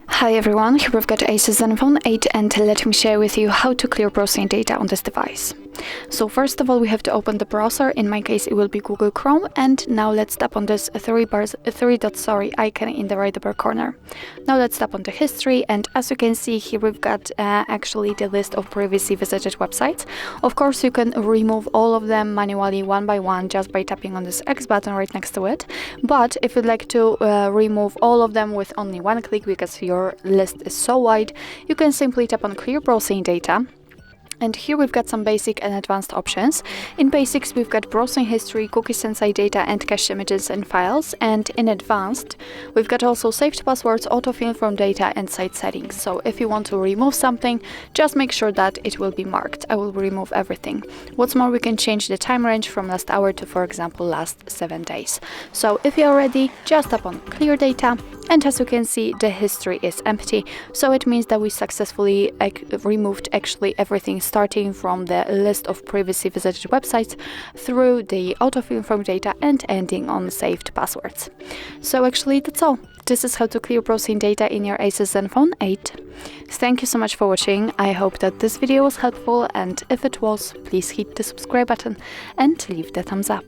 Hi everyone, here we've got ASUS ZenFone 8 and let me share with you how to clear browsing data on this device. So first of all, we have to open the browser. In my case it will be Google Chrome, and now let's tap on this three dots icon in the right upper corner. Now let's tap on the history, and as you can see here we've got actually the list of previously visited websites. Of course you can remove all of them manually one by one just by tapping on this X button right next to it, but if you'd like to remove all of them with only one click because your list is so wide, you can simply tap on clear browsing data. And here we've got some basic and advanced options. In basics, we've got browsing history, cookies and site data, and cached images and files. And in advanced, we've got also saved passwords, autofill from data, and site settings. So if you want to remove something, just make sure that it will be marked. I will remove everything. What's more, we can change the time range from last hour to, for example, last 7 days. So if you are ready, just tap on clear data. And as you can see, the history is empty, so it means that we successfully removed actually everything, starting from the list of previously visited websites through the autofill from data and ending on saved passwords. So actually that's all. This is how to clear browsing data in your ASUS ZenFone 8. Thank you so much for watching. I hope that this video was helpful, and if it was, please hit the subscribe button and leave the thumbs up.